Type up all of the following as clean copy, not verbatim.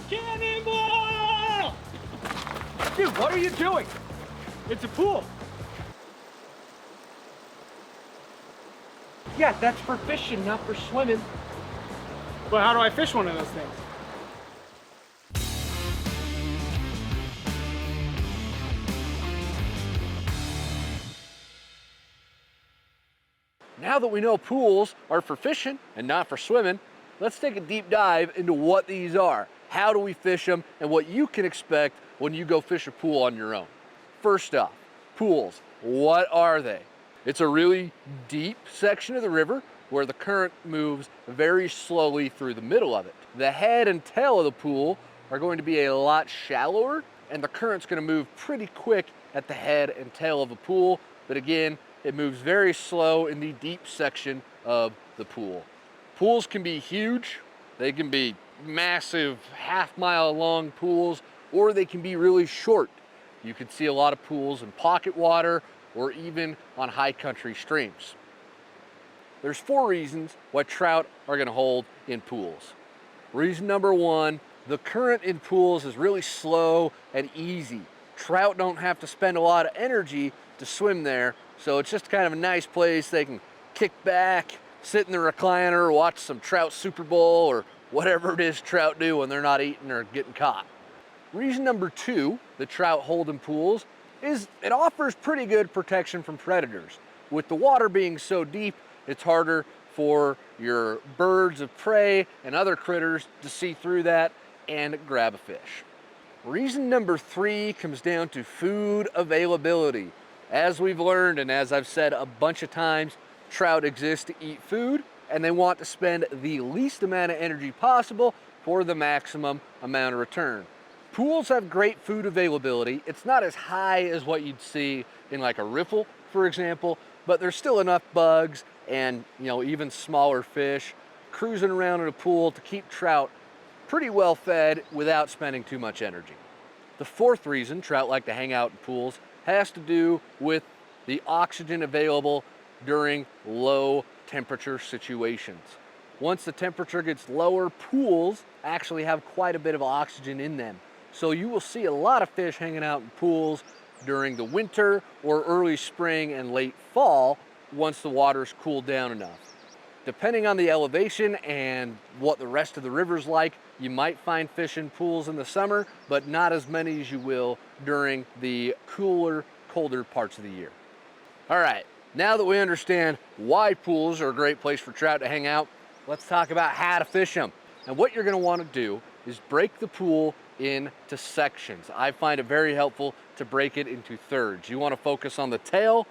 Cannonball! Dude, what are you doing? It's a pool. Yeah, that's for fishing, not for swimming. But how do I fish one of those things? Now that we know pools are for fishing and not for swimming, let's take a deep dive into what these are, how do we fish them, and what you can expect when you go fish a pool on your own. First off, pools, what are they? It's a really deep section of the river where the current moves very slowly through the middle of it. The head and tail of the pool are going to be a lot shallower, and the current's going to move pretty quick at the head and tail of the pool, but again, it moves very slow in the deep section of the pool. Pools can be huge. They can be massive half-mile long pools, or they can be really short. You can see a lot of pools in pocket water or even on high country streams. There's 4 reasons why trout are going to hold in pools. Reason number 1, the current in pools is really slow and easy. Trout don't have to spend a lot of energy to swim there, so it's just kind of a nice place. They can kick back, sit in the recliner, watch some trout Super Bowl or whatever it is trout do when they're not eating or getting caught. Reason number 2 that trout hold in pools is it offers pretty good protection from predators. With the water being so deep, it's harder for your birds of prey and other critters to see through that and grab a fish. Reason number 3 comes down to food availability. As we've learned, and as I've said a bunch of times, trout exist to eat food, and they want to spend the least amount of energy possible for the maximum amount of return. Pools have great food availability. It's not as high as what you'd see in like a riffle, for example, but there's still enough bugs and even smaller fish cruising around in a pool to keep trout pretty well fed without spending too much energy. The 4th reason trout like to hang out in pools has to do with the oxygen available during low temperature situations. Once the temperature gets lower, pools actually have quite a bit of oxygen in them. So you will see a lot of fish hanging out in pools during the winter or early spring and late fall once the water's cooled down enough. Depending on the elevation and what the rest of the river's like, you might find fish in pools in the summer, but not as many as you will during the cooler, colder parts of the year. All right, now that we understand why pools are a great place for trout to hang out, let's talk about how to fish them. And what you're gonna wanna do is break the pool into sections. I find it very helpful to break it into thirds. You wanna focus on the tail,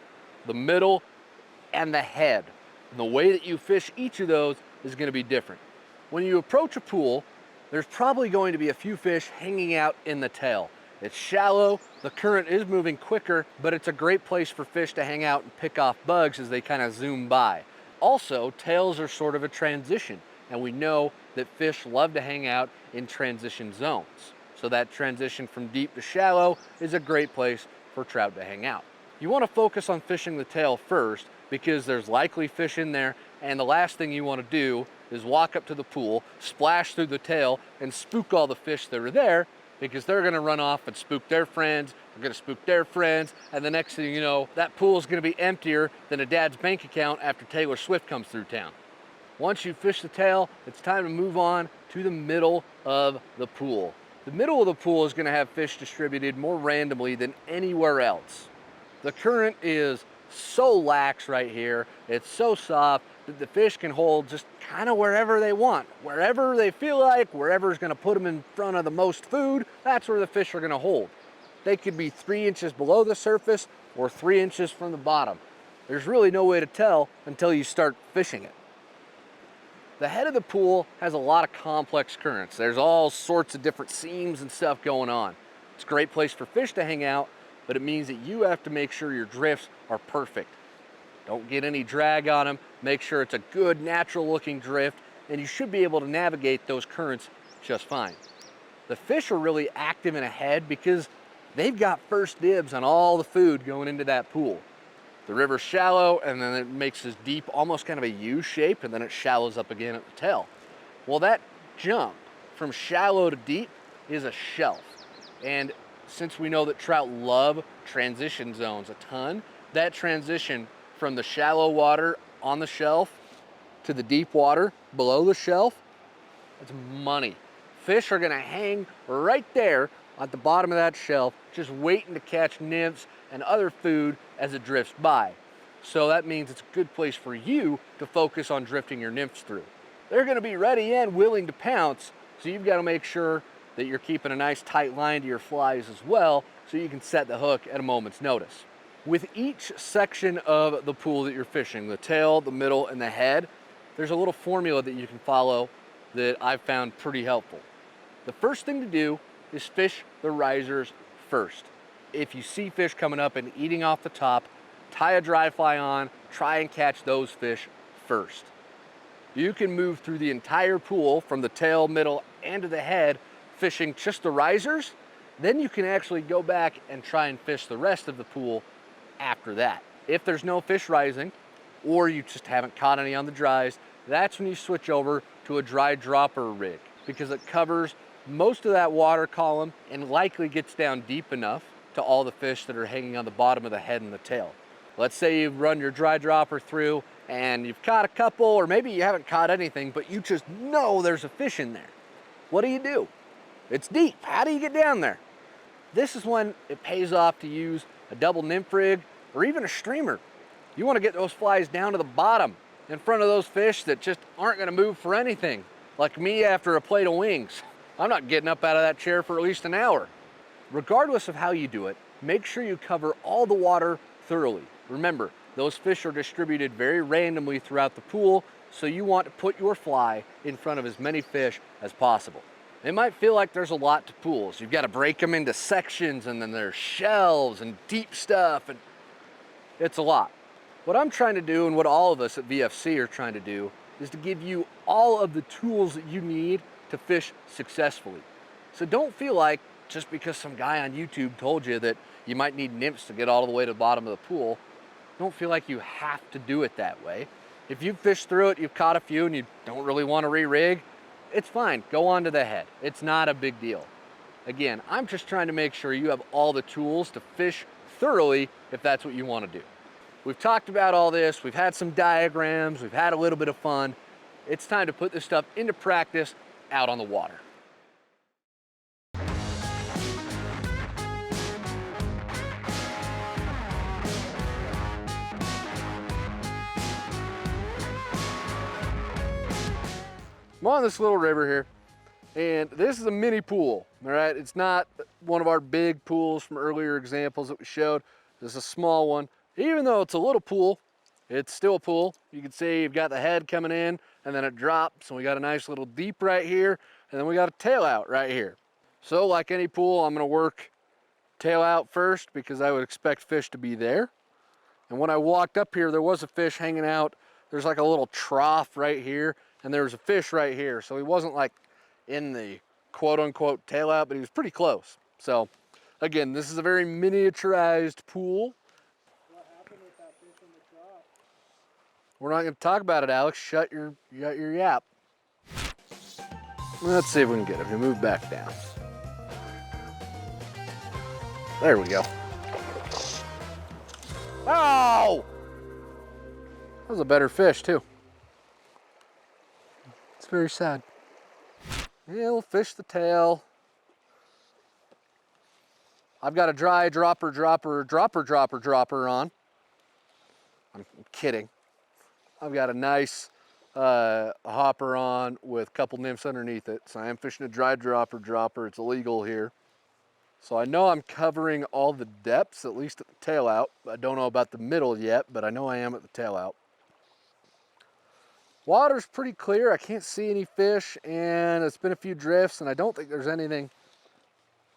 the middle, and the head. And the way that you fish each of those is going to be different. When you approach a pool, there's probably going to be a few fish hanging out in the tail. It's shallow, the current is moving quicker, but it's a great place for fish to hang out and pick off bugs as they kind of zoom by. Also, tails are sort of a transition, and we know that fish love to hang out in transition zones. So that transition from deep to shallow is a great place for trout to hang out. You want to focus on fishing the tail first because there's likely fish in there, and the last thing you want to do is walk up to the pool, splash through the tail, and spook all the fish that are there, because they're going to run off and spook their friends, they're going to spook their friends, and the next thing you know, that pool is going to be emptier than a dad's bank account after Taylor Swift comes through town. Once you fish the tail, it's time to move on to the middle of the pool. The middle of the pool is going to have fish distributed more randomly than anywhere else. The current is so lax right here, it's so soft that the fish can hold just kind of wherever they want. Wherever they feel like, wherever's gonna put them in front of the most food, that's where the fish are gonna hold. They could be 3 inches below the surface or 3 inches from the bottom. There's really no way to tell until you start fishing it. The head of the pool has a lot of complex currents. There's all sorts of different seams and stuff going on. It's a great place for fish to hang out, but it means that you have to make sure your drifts are perfect. Don't get any drag on them. Make sure it's a good, natural looking drift, and you should be able to navigate those currents just fine. The fish are really active in a head because they've got first dibs on all the food going into that pool. The river's shallow, and then it makes this deep, almost kind of a U shape, and then it shallows up again at the tail. Well, that jump from shallow to deep is a shelf. And since we know that trout love transition zones a ton, that transition from the shallow water on the shelf to the deep water below the shelf, it's money. Fish are gonna hang right there at the bottom of that shelf, just waiting to catch nymphs and other food as it drifts by. So that means it's a good place for you to focus on drifting your nymphs through. They're gonna be ready and willing to pounce, so you've gotta make sure that you're keeping a nice tight line to your flies as well, so you can set the hook at a moment's notice. With each section of the pool that you're fishing, the tail, the middle, and the head, there's a little formula that you can follow that I've found pretty helpful. The first thing to do is fish the risers first. If you see fish coming up and eating off the top, tie a dry fly on, try and catch those fish first. You can move through the entire pool from the tail, middle, and to the head, fishing just the risers. Then you can actually go back and try and fish the rest of the pool after that. If there's no fish rising, or you just haven't caught any on the dries, that's when you switch over to a dry dropper rig, because it covers most of that water column and likely gets down deep enough to all the fish that are hanging on the bottom of the head and the tail. Let's say you've run your dry dropper through and you've caught a couple, or maybe you haven't caught anything, but you just know there's a fish in there. What do? It's deep. How do you get down there? This is when it pays off to use a double nymph rig or even a streamer. You want to get those flies down to the bottom in front of those fish that just aren't going to move for anything, like me after a plate of wings. I'm not getting up out of that chair for at least an hour. Regardless of how you do it, make sure you cover all the water thoroughly. Remember, those fish are distributed very randomly throughout the pool, so you want to put your fly in front of as many fish as possible. It might feel like there's a lot to pools. You've got to break them into sections, and then there's shelves and deep stuff, and it's a lot. What I'm trying to do, and what all of us at VFC are trying to do, is to give you all of the tools that you need to fish successfully. So don't feel like just because some guy on YouTube told you that you might need nymphs to get all the way to the bottom of the pool, don't feel like you have to do it that way. If you've fished through it, you've caught a few, and you don't really want to re-rig, it's fine. Go on to the head. It's not a big deal. Again, I'm just trying to make sure you have all the tools to fish thoroughly if that's what you want to do. We've talked about all this. We've had some diagrams. We've had a little bit of fun. It's time to put this stuff into practice out on the water. I'm on this little river here, and this is a mini pool, all right? It's not one of our big pools from earlier examples that we showed. This is a small one. Even though it's a little pool, it's still a pool. You can see you've got the head coming in, and then it drops, and we got a nice little deep right here, and then we got a tail out right here. So like any pool, I'm gonna work tail out first because I would expect fish to be there. And when I walked up here, there was a fish hanging out. There's like a little trough right here, and there was a fish right here. So he wasn't like in the quote unquote tail out, but he was pretty close. So again, this is a very miniaturized pool. What happened with that fish in the trough? We're not gonna talk about it, Alex. Shut your yap. Let's see if we can get him to move back down. There we go. Oh! That was a better fish too. It's very sad. Yeah, we'll fish the tail. I've got a dry dropper on. I'm kidding. I've got a nice hopper on with a couple nymphs underneath it. So I am fishing a dry dropper. It's illegal here. So I know I'm covering all the depths, at least at the tail out. I don't know about the middle yet, but I know I am at the tail out. Water's pretty clear. I can't see any fish, and it's been a few drifts, and I don't think there's anything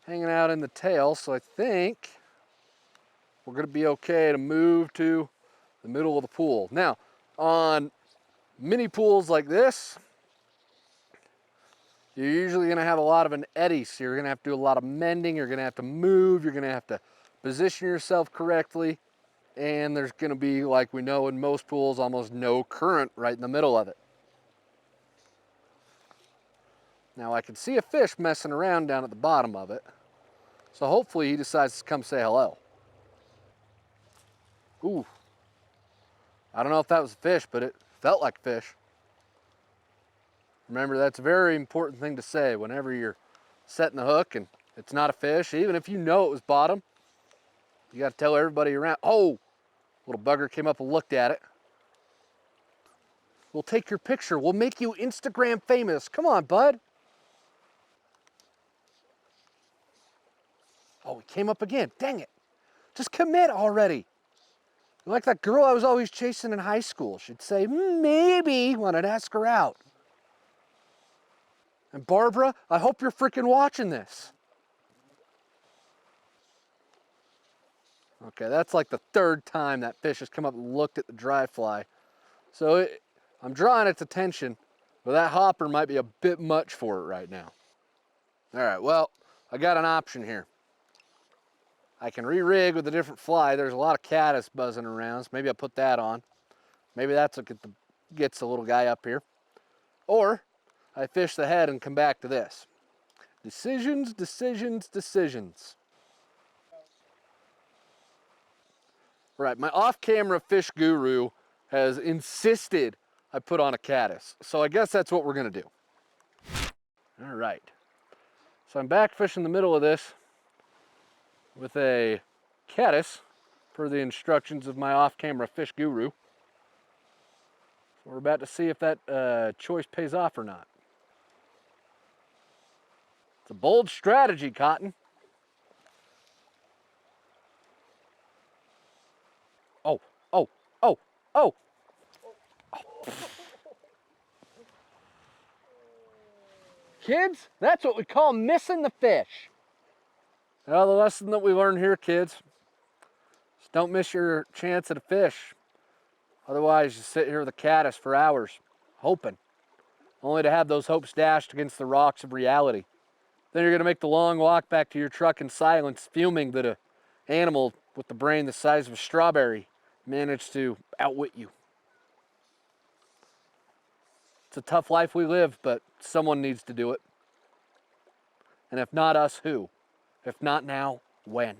hanging out in the tail. So I think we're gonna be okay to move to the middle of the pool. Now, on mini pools like this, you're usually gonna have a lot of an eddy, so you're gonna have to do a lot of mending, you're gonna have to move, you're gonna have to position yourself correctly, and there's gonna be, like we know in most pools, almost no current right in the middle of it. Now I can see a fish messing around down at the bottom of it. So hopefully he decides to come say hello. Ooh. I don't know if that was a fish, but it felt like fish. Remember, that's a very important thing to say whenever you're setting the hook and it's not a fish. Even if you know it was bottom, you got to tell everybody around. Oh, little bugger came up and looked at it. We'll take your picture. We'll make you Instagram famous. Come on, bud. Oh, he came up again. Dang it. Just commit already. You're like that girl I was always chasing in high school. She'd say, maybe, when I'd ask her out. And Barbara, I hope you're freaking watching this. Okay, that's like the third time that fish has come up and looked at the dry fly. So I'm drawing its attention, but that hopper might be a bit much for it right now. All right, well, I got an option here. I can re-rig with a different fly. There's a lot of caddis buzzing around, so maybe I'll put that on. Maybe that's what gets the little guy up here. Or I fish the head and come back to this. Decisions, decisions, decisions. Right, my off-camera fish guru has insisted I put on a caddis. So I guess that's what we're gonna do. All right. So I'm back fishing the middle of this with a caddis per the instructions of my off-camera fish guru. So we're about to see if that choice pays off or not. It's a bold strategy, Cotton. Oh, oh, oh, oh. Kids, that's what we call missing the fish. Well, the lesson that we learned here, kids, is don't miss your chance at a fish. Otherwise, you sit here with a caddis for hours, hoping, only to have those hopes dashed against the rocks of reality. Then you're gonna make the long walk back to your truck in silence, fuming that an animal with the brain the size of a strawberry managed to outwit you. It's a tough life we live, but someone needs to do it. And if not us, who? If not now, when?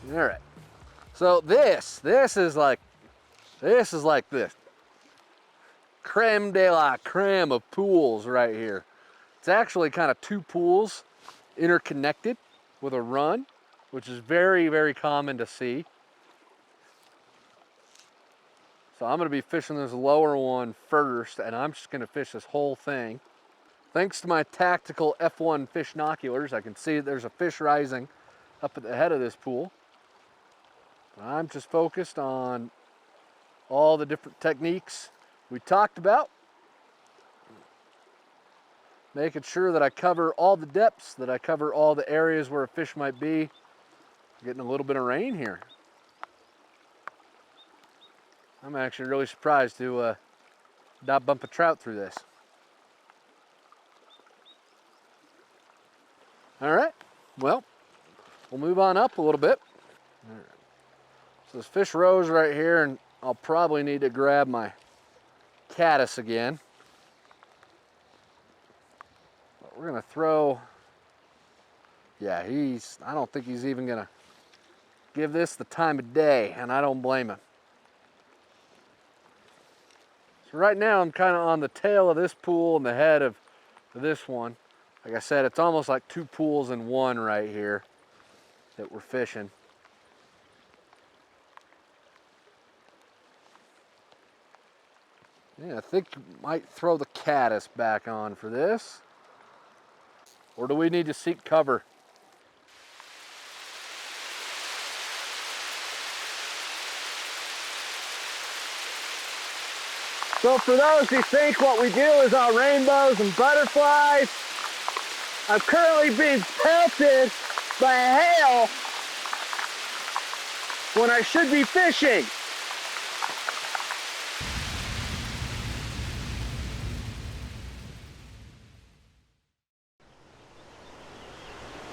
All right. So this is like this creme de la creme of pools right here. It's actually kind of two pools interconnected with a run, which is very, very common to see. So I'm gonna be fishing this lower one first, and I'm just gonna fish this whole thing. Thanks to my tactical F1 fish binoculars, I can see there's a fish rising up at the head of this pool. I'm just focused on all the different techniques we talked about, making sure that I cover all the depths, that I cover all the areas where a fish might be. Getting a little bit of rain here. I'm actually really surprised to not bump a trout through this. All right, well, we'll move on up a little bit. All right. So this fish rose right here, and I'll probably need to grab my caddis again. But we're gonna throw, yeah, I don't think he's even gonna give this the time of day, and I don't blame him. So right now I'm kind of on the tail of this pool and the head of this one. Like I said, it's almost like two pools in one right here that we're fishing. Yeah, I think you might throw the caddis back on for this. Or do we need to seek cover? So for those who think what we do is all rainbows and butterflies, I'm currently being pelted by hail when I should be fishing.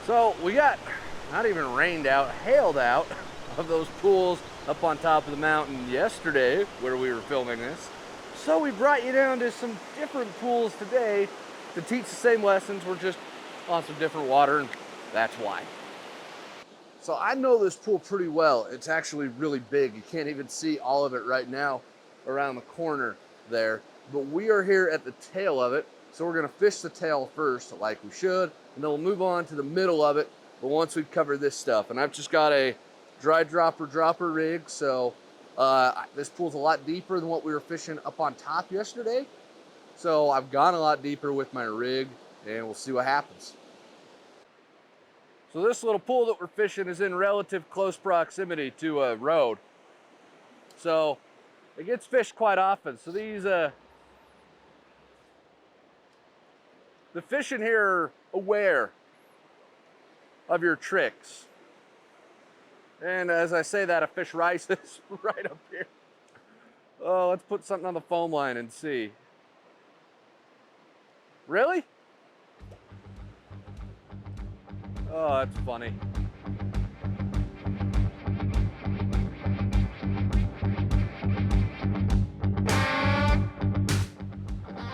So we got not even rained out, hailed out of those pools up on top of the mountain yesterday where we were filming this. So we brought you down to some different pools today to teach the same lessons. We're just on some different water, and that's why. So I know this pool pretty well. It's actually really big. You can't even see all of it right now around the corner there. But we are here at the tail of it. So we're gonna fish the tail first, like we should, and then we'll move on to the middle of it, but once we've covered this stuff. And I've just got a dry dropper rig, so this pool's a lot deeper than what we were fishing up on top yesterday. So I've gone a lot deeper with my rig, and we'll see what happens. So this little pool that we're fishing is in relative close proximity to a road. So it gets fished quite often. So these, the fish in here are aware of your tricks. And as I say that, a fish rises right up here. Oh, let's put something on the foam line and see. Really? Oh, that's funny.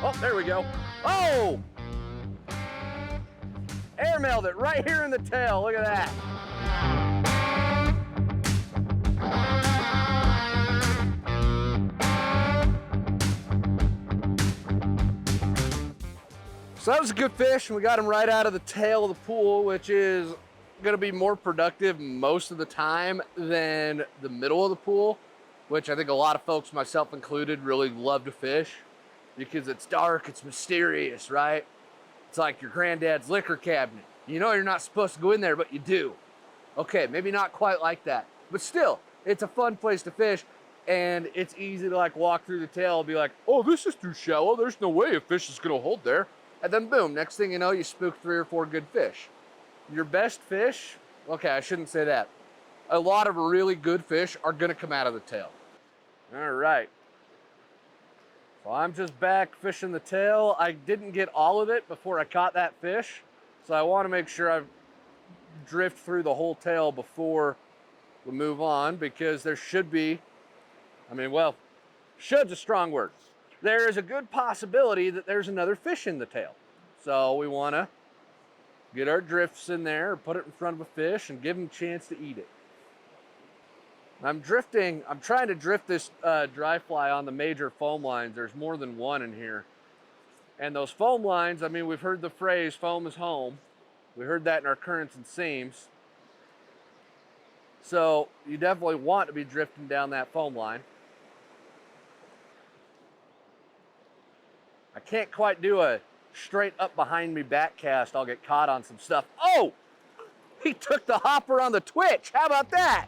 Oh, there we go. Oh! Airmailed it right here in the tail. Look at that. So that was a good fish, and we got him right out of the tail of the pool, which is gonna be more productive most of the time than the middle of the pool, which I think a lot of folks, myself included, really love to fish because it's dark, it's mysterious, right? It's like your granddad's liquor cabinet. You know you're not supposed to go in there, but you do. Okay, maybe not quite like that, but still, it's a fun place to fish, and it's easy to like walk through the tail and be like, oh, this is too shallow. There's no way a fish is gonna hold there. And then boom, next thing you know, you spook 3 or 4 good fish. Your best fish, okay, I shouldn't say that. A lot of really good fish are gonna come out of the tail. All right. So I'm just back fishing the tail. I didn't get all of it before I caught that fish. So I wanna make sure I drift through the whole tail before we move on, because there should be, should's a strong word. There is a good possibility that there's another fish in the tail. So we wanna get our drifts in there, put it in front of a fish, and give him a chance to eat it. I'm trying to drift this dry fly on the major foam lines. There's more than one in here. And those foam lines, we've heard the phrase, foam is home. We heard that in our currents and seams. So you definitely want to be drifting down that foam line. I can't quite do a straight up behind me back cast. I'll get caught on some stuff. Oh, he took the hopper on the twitch. How about that?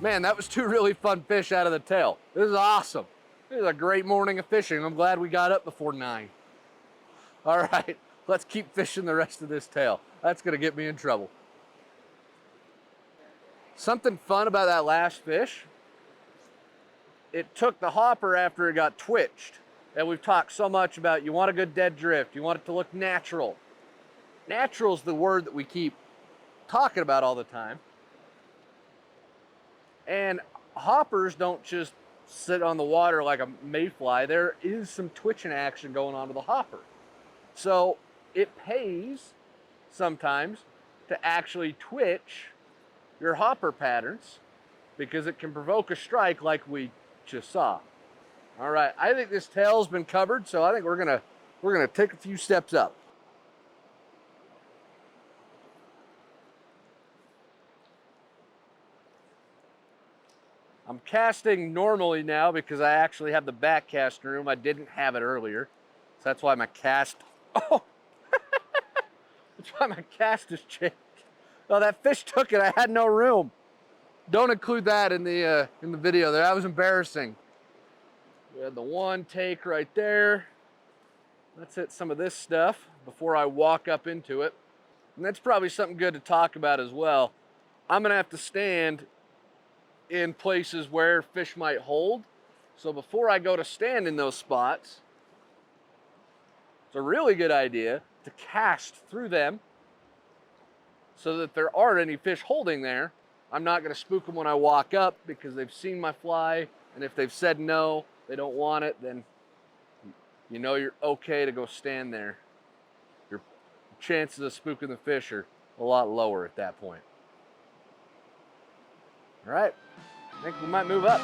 Man, that was 2 really fun fish out of the tail. This is awesome. This is a great morning of fishing. I'm glad we got up before 9. All right, let's keep fishing the rest of this tail. That's gonna get me in trouble. Something fun about that last fish, it took the hopper after it got twitched. And we've talked so much about you want a good dead drift. You want it to look natural. Natural is the word that we keep talking about all the time. And hoppers don't just sit on the water like a mayfly. There is some twitching action going on with the hopper. So it pays sometimes to actually twitch your hopper patterns because it can provoke a strike like we just saw. All right, I think this tail's been covered, so I think we're gonna we're gonna take a few steps up. I'm casting normally now because I actually have the back cast room. I didn't have it earlier. So that's why my cast, oh, that's why my cast has changed. Oh, that fish took it, I had no room. Don't include that in the video there, that was embarrassing. We had the one take right there. Let's hit some of this stuff before I walk up into it. And that's probably something good to talk about as well. I'm gonna have to stand in places where fish might hold. So before I go to stand in those spots, it's a really good idea to cast through them so that there aren't any fish holding there. I'm not gonna spook them when I walk up because they've seen my fly, and if they've said no, they don't want it, then you know you're okay to go stand there. Your chances of spooking the fish are a lot lower at that point. All right, I think we might move up.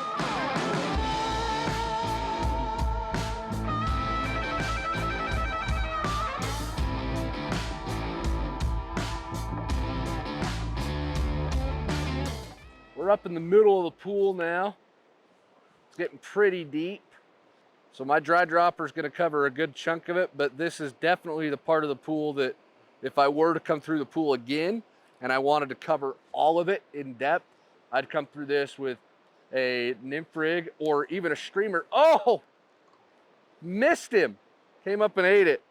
We're up in the middle of the pool now. It's getting pretty deep. So my dry dropper is gonna cover a good chunk of it, but this is definitely the part of the pool that if I were to come through the pool again and I wanted to cover all of it in depth, I'd come through this with a nymph rig or even a streamer. Oh, missed him. Came up and ate it.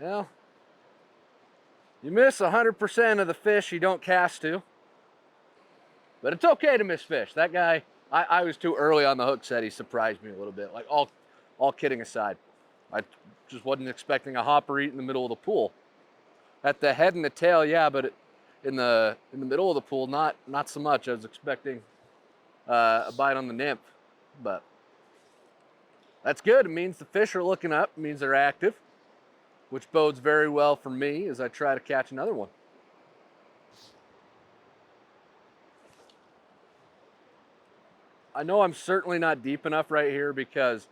Well, you miss 100% of the fish you don't cast to. But it's okay to miss fish. That guy, I was too early on the hook set. He surprised me a little bit. Like all kidding aside, I just wasn't expecting a hopper eat in the middle of the pool. At the head and the tail, yeah, but in the middle of the pool, not so much. I was expecting a bite on the nymph, but that's good. It means the fish are looking up. It means they're active, which bodes very well for me as I try to catch another one. I know I'm certainly not deep enough right here because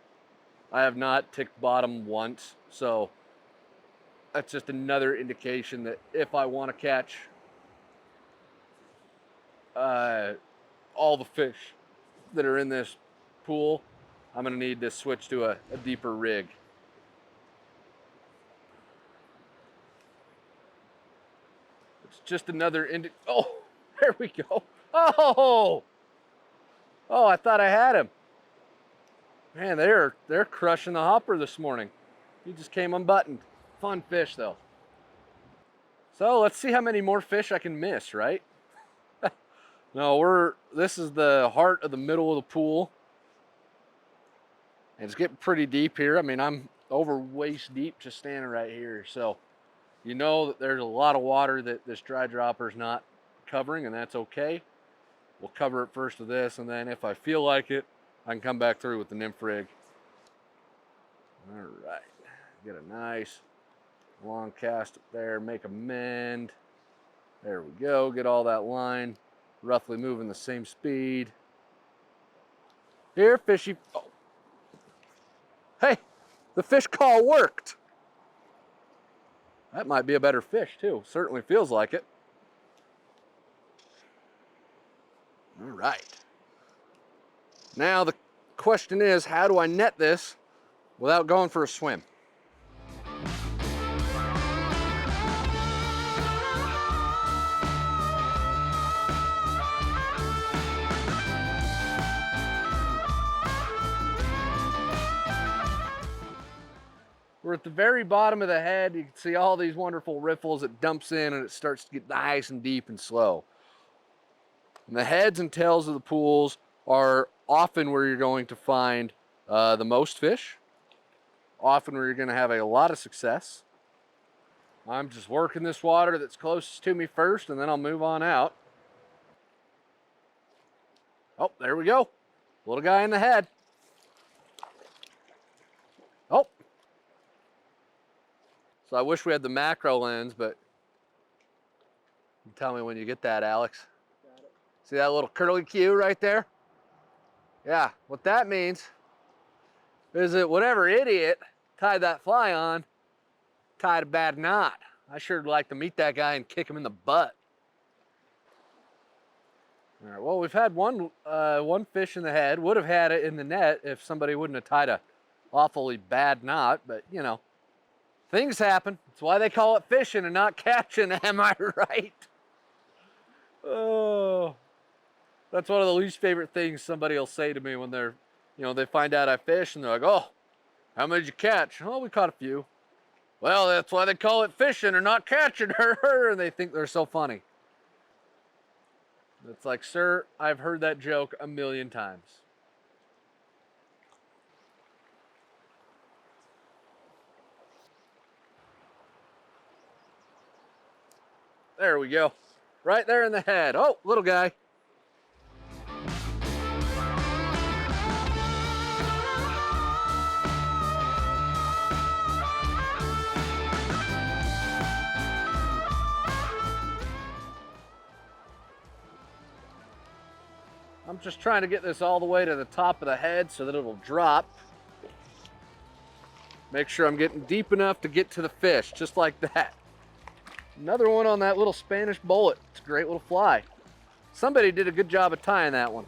I have not ticked bottom once, so that's just another indication that if I want to catch all the fish that are in this pool, I'm gonna need to switch to a deeper rig. It's just another oh, there we go. Oh, I thought I had him. Man, they're crushing the hopper this morning. He just came unbuttoned. Fun fish though. So let's see how many more fish I can miss, right? No, this is the heart of the middle of the pool. And it's getting pretty deep here. I mean, I'm over waist deep just standing right here. So you know that there's a lot of water that this dry dropper is not covering, and that's okay. We'll cover it first with this, and then if I feel like it, I can come back through with the nymph rig. All right, get a nice long cast up there, make a mend. There we go, get all that line roughly moving the same speed. Here, fishy. Oh. Hey, the fish call worked. That might be a better fish too. Certainly feels like it. All right. Now the question is, how do I net this without going for a swim? We're at the very bottom of the head. You can see all these wonderful riffles. It dumps in and it starts to get nice and deep and slow. And the heads and tails of the pools are often where you're going to find the most fish, often where you're going to have a lot of success. I'm just working this water that's closest to me first, and then I'll move on out. Oh, there we go. Little guy in the head. Oh. So I wish we had the macro lens, but tell me when you get that, Alex. Got it. See that little curly Q right there? Yeah, what that means is that whatever idiot tied that fly on, tied a bad knot. I sure would like to meet that guy and kick him in the butt. All right, well, we've had one fish in the head. Would have had it in the net if somebody wouldn't have tied a awfully bad knot, but you know, things happen. That's why they call it fishing and not catching, am I right? Oh, that's one of the least favorite things somebody will say to me when they're, they find out I fish and they're like, oh, how many did you catch? Oh, we caught a few. Well, that's why they call it fishing or not catching her, and they think they're so funny. It's like, sir, I've heard that joke a million times. There we go. Right there in the head. Oh, little guy. I'm just trying to get this all the way to the top of the head so that it'll drop. Make sure I'm getting deep enough to get to the fish, just like that. Another one on that little Spanish bullet. It's a great little fly. Somebody did a good job of tying that one.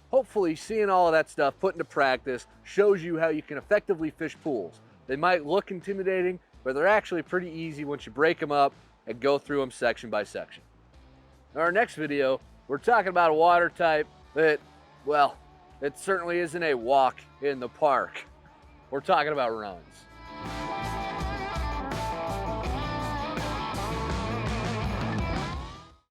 Hopefully seeing all of that stuff put into practice shows you how you can effectively fish pools. They might look intimidating, but they're actually pretty easy once you break them up and go through them section by section. In our next video, we're talking about a water type that, well, it certainly isn't a walk in the park. We're talking about runs.